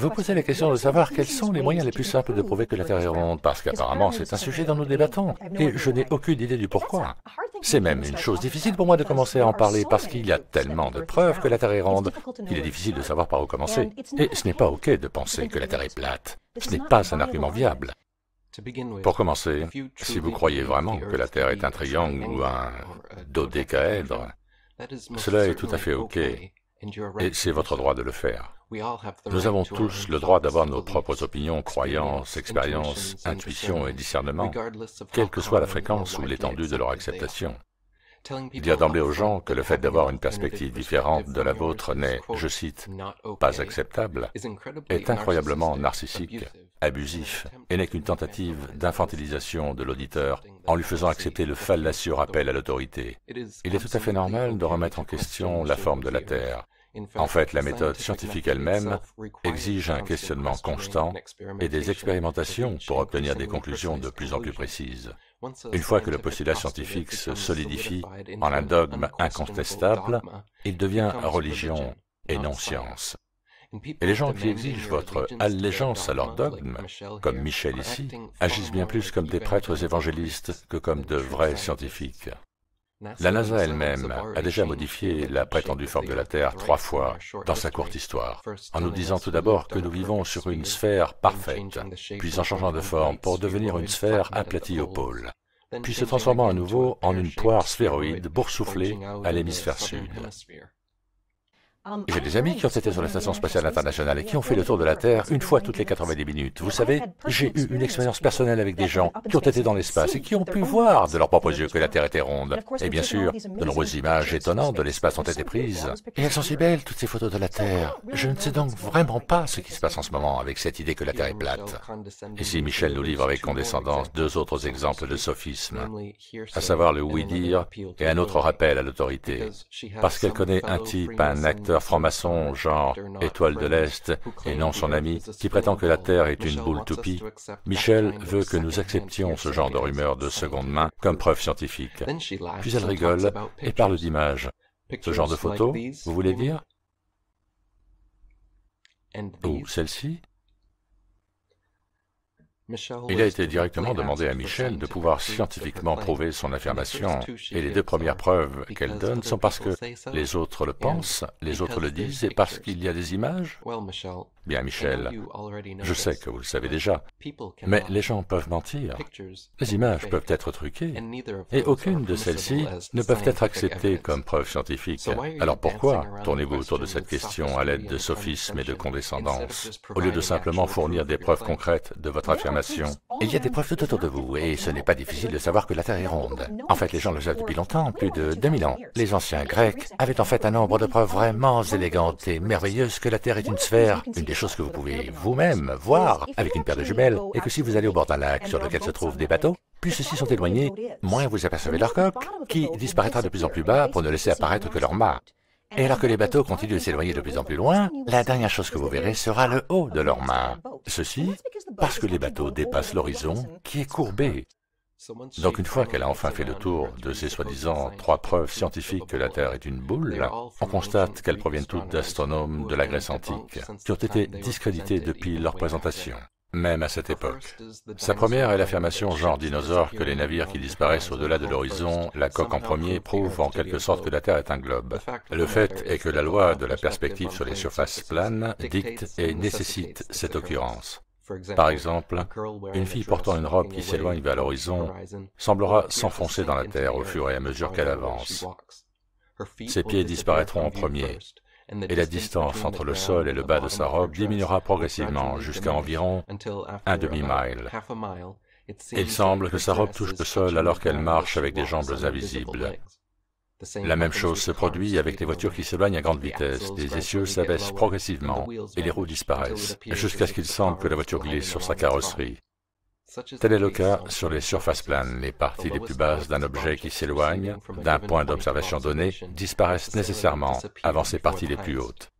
Vous posez la question de savoir quels sont les moyens les plus simples de prouver que la Terre est ronde, parce qu'apparemment c'est un sujet dont nous débattons, et je n'ai aucune idée du pourquoi. C'est même une chose difficile pour moi de commencer à en parler, parce qu'il y a tellement de preuves que la Terre est ronde qu'il est difficile de savoir par où commencer. Et ce n'est pas OK de penser que la Terre est plate. Ce n'est pas un argument viable. Pour commencer, si vous croyez vraiment que la Terre est un triangle ou un dodécaèdre, cela est tout à fait OK, et c'est votre droit de le faire. Nous avons tous le droit d'avoir nos propres opinions, croyances, expériences, intuitions et discernements, quelle que soit la fréquence ou l'étendue de leur acceptation. Dire d'emblée aux gens que le fait d'avoir une perspective différente de la vôtre n'est, je cite, « pas acceptable » est incroyablement narcissique, abusif, et n'est qu'une tentative d'infantilisation de l'auditeur en lui faisant accepter le fallacieux rappel à l'autorité. Il est tout à fait normal de remettre en question la forme de la Terre. En fait, la méthode scientifique elle-même exige un questionnement constant et des expérimentations pour obtenir des conclusions de plus en plus précises. Une fois que le postulat scientifique se solidifie en un dogme incontestable, il devient religion et non science. Et les gens qui exigent votre allégeance à leur dogme, comme Michel ici, agissent bien plus comme des prêtres évangélistes que comme de vrais scientifiques. La NASA elle-même a déjà modifié la prétendue forme de la Terre 3 fois dans sa courte histoire, en nous disant tout d'abord que nous vivons sur une sphère parfaite, puis en changeant de forme pour devenir une sphère aplatie au pôle, puis se transformant à nouveau en une poire sphéroïde boursouflée à l'hémisphère sud. J'ai des amis qui ont été sur la Station spatiale internationale et qui ont fait le tour de la Terre une fois toutes les 90 minutes. Vous savez, j'ai eu une expérience personnelle avec des gens qui ont été dans l'espace et qui ont pu voir de leurs propres yeux que la Terre était ronde. Et bien sûr, de nombreuses images étonnantes de l'espace ont été prises. Et elles sont si belles, toutes ces photos de la Terre. Je ne sais donc vraiment pas ce qui se passe en ce moment avec cette idée que la Terre est plate. Ici, Michel nous livre avec condescendance 2 autres exemples de sophisme, à savoir le oui-dire et un autre rappel à l'autorité. Parce qu'elle connaît un type, un acteur franc-maçon genre Étoile de l'Est et non son ami qui prétend que la Terre est une boule toupie, Michel veut que nous acceptions ce genre de rumeurs de seconde main comme preuve scientifique. Puis elle rigole et parle d'images. Ce genre de photos, vous voulez dire? Ou celle-ci? Il a été directement demandé à Michel de pouvoir scientifiquement prouver son affirmation, et les 2 premières preuves qu'elle donne sont parce que les autres le pensent, les autres le disent, et parce qu'il y a des images. Bien, Michel, je sais que vous le savez déjà, mais les gens peuvent mentir. Les images peuvent être truquées, et aucune de celles-ci ne peuvent être acceptées comme preuves scientifiques. Alors pourquoi tournez-vous autour de cette question à l'aide de sophismes et de condescendance, au lieu de simplement fournir des preuves concrètes de votre affirmation? Il y a des preuves tout autour de vous, et ce n'est pas difficile de savoir que la Terre est ronde. En fait, les gens le savent depuis longtemps, plus de 2000 ans. Les anciens Grecs avaient en fait un nombre de preuves vraiment élégantes et merveilleuses que la Terre est une sphère, une des choses que vous pouvez vous-même voir avec une paire de jumelles, et que si vous allez au bord d'un lac sur lequel se trouvent des bateaux, plus ceux-ci sont éloignés, moins vous apercevez leur coque, qui disparaîtra de plus en plus bas pour ne laisser apparaître que leur mât. Et alors que les bateaux continuent de s'éloigner de plus en plus loin, la dernière chose que vous verrez sera le haut de leur mât. Ceci parce que les bateaux dépassent l'horizon qui est courbé. Donc une fois qu'elle a enfin fait le tour de ces soi-disant 3 preuves scientifiques que la Terre est une boule, on constate qu'elles proviennent toutes d'astronomes de la Grèce antique, qui ont été discrédités depuis leur présentation, même à cette époque. Sa première est l'affirmation genre dinosaure que les navires qui disparaissent au-delà de l'horizon, la coque en premier, prouvent en quelque sorte que la Terre est un globe. Le fait est que la loi de la perspective sur les surfaces planes dicte et nécessite cette occurrence. Par exemple, une fille portant une robe qui s'éloigne vers l'horizon semblera s'enfoncer dans la terre au fur et à mesure qu'elle avance. Ses pieds disparaîtront en premier, et la distance entre le sol et le bas de sa robe diminuera progressivement jusqu'à environ un demi-mile. Il semble que sa robe touche le sol alors qu'elle marche avec des jambes invisibles. La même chose se produit avec les voitures qui s'éloignent à grande vitesse. Les essieux s'abaissent progressivement et les roues disparaissent, jusqu'à ce qu'il semble que la voiture glisse sur sa carrosserie. Tel est le cas sur les surfaces planes. Les parties les plus basses d'un objet qui s'éloigne d'un point d'observation donné disparaissent nécessairement avant ses parties les plus hautes.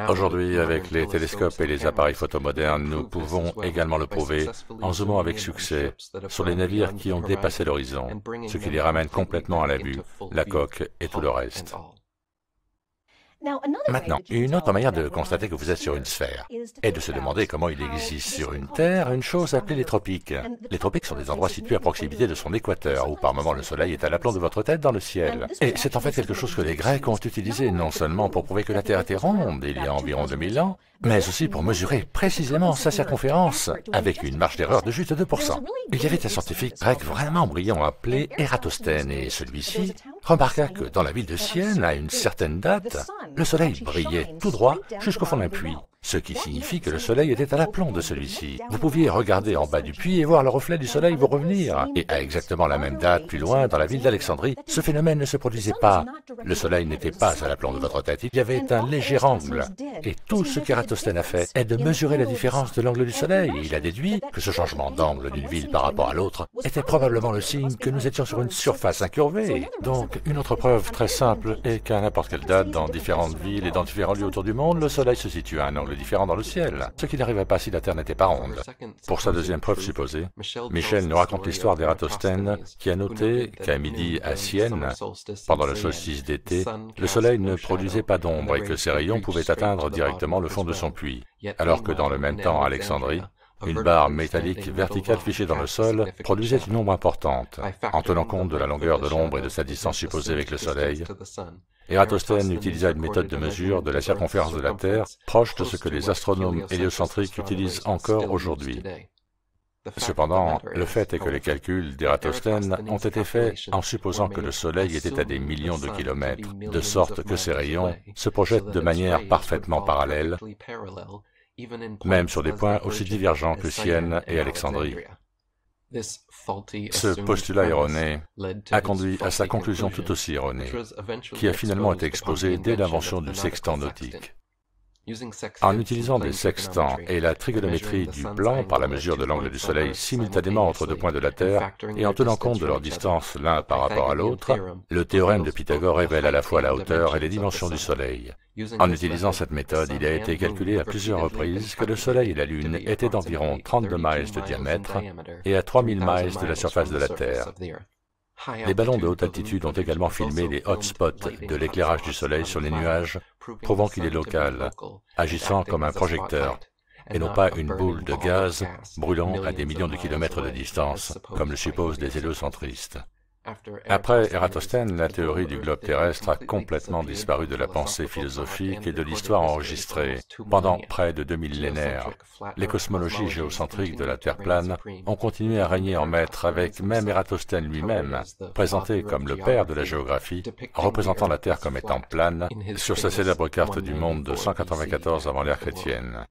Aujourd'hui, avec les télescopes et les appareils photo modernes, nous pouvons également le prouver en zoomant avec succès sur les navires qui ont dépassé l'horizon, ce qui les ramène complètement à la vue, la coque et tout le reste. Maintenant, une autre manière de constater que vous êtes sur une sphère est de se demander comment il existe sur une Terre une chose appelée les tropiques. Les tropiques sont des endroits situés à proximité de son équateur, où par moment le soleil est à l'aplomb de votre tête dans le ciel. Et c'est en fait quelque chose que les Grecs ont utilisé non seulement pour prouver que la Terre était ronde il y a environ 2000 ans, mais aussi pour mesurer précisément sa circonférence, avec une marge d'erreur de juste 2%. Il y avait un scientifique grec vraiment brillant appelé Ératosthène, et celui-ci remarqua que dans la ville de Sienne, à une certaine date, le soleil brillait tout droit jusqu'au fond d'un puits, ce qui signifie que le soleil était à l'aplomb de celui-ci. Vous pouviez regarder en bas du puits et voir le reflet du soleil vous revenir. Et à exactement la même date, plus loin, dans la ville d'Alexandrie, ce phénomène ne se produisait pas. Le soleil n'était pas à l'aplomb de votre tête, il y avait un léger angle. Et tout ce qu'Ératosthène a fait est de mesurer la différence de l'angle du soleil. Et il a déduit que ce changement d'angle d'une ville par rapport à l'autre était probablement le signe que nous étions sur une surface incurvée. Donc, une autre preuve très simple est qu'à n'importe quelle date, dans différentes villes et dans différents lieux autour du monde, le soleil se situe à un angle différent dans le ciel, ce qui n'arriverait pas si la Terre n'était pas ronde. Pour sa deuxième preuve supposée, Michel nous raconte l'histoire d'Ératosthène qui a noté qu'à midi à Sienne, pendant le solstice d'été, le soleil ne produisait pas d'ombre et que ses rayons pouvaient atteindre directement le fond de son puits, alors que dans le même temps à Alexandrie, une barre métallique verticale fichée dans le sol produisait une ombre importante. En tenant compte de la longueur de l'ombre et de sa distance supposée avec le soleil, Ératosthène utilisa une méthode de mesure de la circonférence de la Terre proche de ce que les astronomes héliocentriques utilisent encore aujourd'hui. Cependant, le fait est que les calculs d'Ératosthène ont été faits en supposant que le Soleil était à des millions de kilomètres, de sorte que ses rayons se projettent de manière parfaitement parallèle, même sur des points aussi divergents que Sienne et Alexandrie. Ce postulat erroné a conduit à sa conclusion tout aussi erronée, qui a finalement été exposée dès l'invention du sextant nautique. En utilisant des sextants et la trigonométrie du plan par la mesure de l'angle du Soleil simultanément entre deux points de la Terre et en tenant compte de leur distance l'un par rapport à l'autre, le théorème de Pythagore révèle à la fois la hauteur et les dimensions du Soleil. En utilisant cette méthode, il a été calculé à plusieurs reprises que le Soleil et la Lune étaient d'environ 32 miles de diamètre et à 3000 miles de la surface de la Terre. Les ballons de haute altitude ont également filmé les hotspots de l'éclairage du Soleil sur les nuages, prouvant qu'il est local, agissant comme un projecteur, et non pas une boule de gaz brûlant à des millions de kilomètres de distance, comme le supposent les héliocentristes. Après Ératosthène, la théorie du globe terrestre a complètement disparu de la pensée philosophique et de l'histoire enregistrée pendant près de 2 millénaires. Les cosmologies géocentriques de la Terre plane ont continué à régner en maître avec même Ératosthène lui-même, présenté comme le père de la géographie, représentant la Terre comme étant plane sur sa célèbre carte du monde de 194 avant l'ère chrétienne.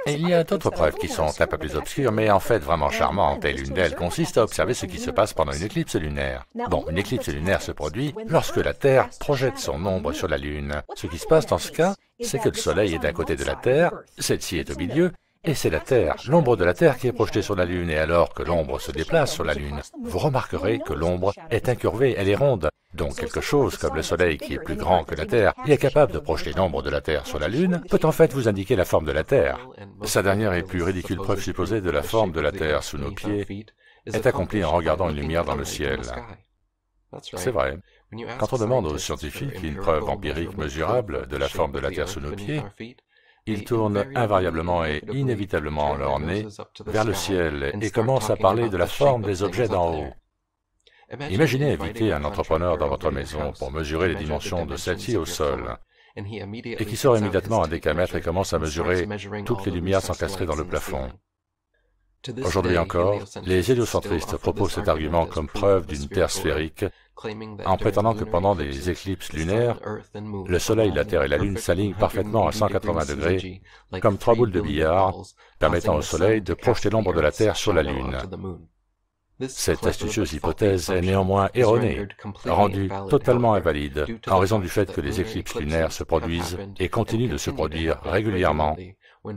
Et il y a d'autres preuves qui sont un peu plus obscures, mais en fait vraiment charmantes, et l'une d'elles consiste à observer ce qui se passe pendant une éclipse lunaire. Bon, une éclipse lunaire se produit lorsque la Terre projette son ombre sur la Lune. Ce qui se passe dans ce cas, c'est que le Soleil est d'un côté de la Terre, celle-ci est au milieu, et c'est la Terre, l'ombre de la Terre qui est projetée sur la Lune, et alors que l'ombre se déplace sur la Lune, vous remarquerez que l'ombre est incurvée, elle est ronde. Donc quelque chose comme le Soleil qui est plus grand que la Terre et est capable de projeter l'ombre de la Terre sur la Lune peut en fait vous indiquer la forme de la Terre. Sa dernière et plus ridicule preuve supposée de la forme de la Terre sous nos pieds est accomplie en regardant une lumière dans le ciel. C'est vrai. Quand on demande aux scientifiques une preuve empirique mesurable de la forme de la Terre sous nos pieds, ils tournent invariablement et inévitablement leur nez vers le ciel et commencent à parler de la forme des objets d'en haut. Imaginez inviter un entrepreneur dans votre maison pour mesurer les dimensions de celle-ci au sol, et qui sort immédiatement un décamètre et commence à mesurer toutes les lumières s'encastrer dans le plafond. Aujourd'hui encore, les héliocentristes proposent cet argument comme preuve d'une Terre sphérique, en prétendant que pendant des éclipses lunaires, le Soleil, la Terre et la Lune s'alignent parfaitement à 180 degrés, comme trois boules de billard, permettant au Soleil de projeter l'ombre de la Terre sur la Lune. Cette astucieuse hypothèse est néanmoins erronée, rendue totalement invalide en raison du fait que les éclipses lunaires se produisent et continuent de se produire régulièrement,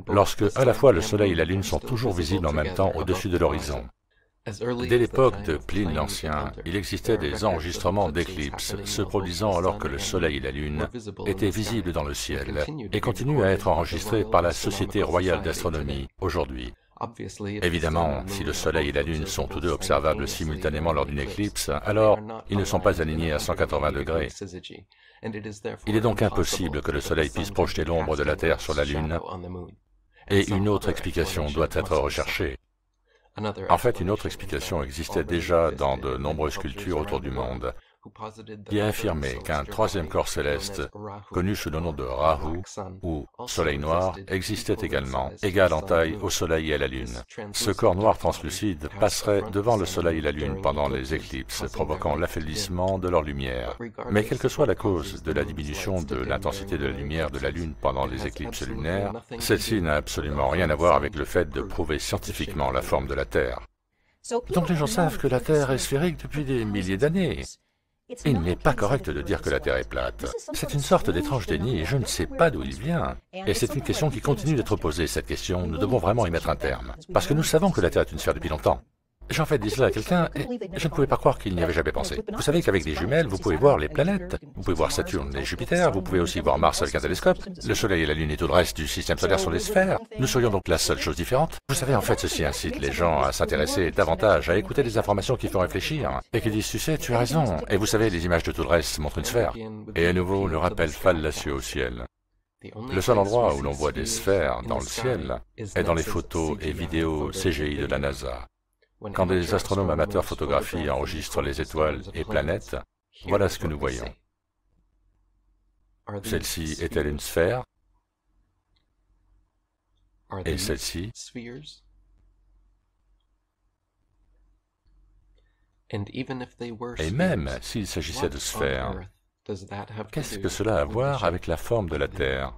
lorsque à la fois le Soleil et la Lune sont toujours visibles en même temps au-dessus de l'horizon. Dès l'époque de Pline l'Ancien, il existait des enregistrements d'éclipses se produisant alors que le Soleil et la Lune étaient visibles dans le ciel et continuent à être enregistrés par la Société royale d'astronomie aujourd'hui. Évidemment, si le Soleil et la Lune sont tous deux observables simultanément lors d'une éclipse, alors ils ne sont pas alignés à 180 degrés. Il est donc impossible que le Soleil puisse projeter l'ombre de la Terre sur la Lune, et une autre explication doit être recherchée. En fait, une autre explication existait déjà dans de nombreuses cultures autour du monde, qui a affirmé qu'un troisième corps céleste, connu sous le nom de Rahu, ou Soleil noir, existait également, égal en taille au Soleil et à la Lune. Ce corps noir translucide passerait devant le Soleil et la Lune pendant les éclipses, provoquant l'affaiblissement de leur lumière. Mais quelle que soit la cause de la diminution de l'intensité de la lumière de la Lune pendant les éclipses lunaires, celle-ci n'a absolument rien à voir avec le fait de prouver scientifiquement la forme de la Terre. Donc les gens savent que la Terre est sphérique depuis des milliers d'années. Il n'est pas correct de dire que la Terre est plate. C'est une sorte d'étrange déni et je ne sais pas d'où il vient. Et c'est une question qui continue d'être posée, cette question. Nous devons vraiment y mettre un terme. Parce que nous savons que la Terre est une sphère depuis longtemps. J'ai en fait dit cela à quelqu'un et je ne pouvais pas croire qu'il n'y avait jamais pensé. Vous savez qu'avec des jumelles, vous pouvez voir les planètes. Vous pouvez voir Saturne et Jupiter, vous pouvez aussi voir Mars avec un télescope. Le Soleil et la Lune et tout le reste du système solaire sont des sphères. Nous serions donc la seule chose différente. Vous savez, en fait, ceci incite les gens à s'intéresser davantage, à écouter des informations qui font réfléchir et qui disent, tu sais, tu as raison. Et vous savez, les images de tout le reste montrent une sphère. Et à nouveau, le rappel fallacieux au ciel. Le seul endroit où l'on voit des sphères dans le ciel est dans les photos et vidéos CGI de la NASA. Quand des astronomes amateurs photographient et enregistrent les étoiles et planètes, voilà ce que nous voyons. Celle-ci est-elle une sphère? Et celle-ci? Et même s'il s'agissait de sphères, qu'est-ce que cela a à voir avec la forme de la Terre?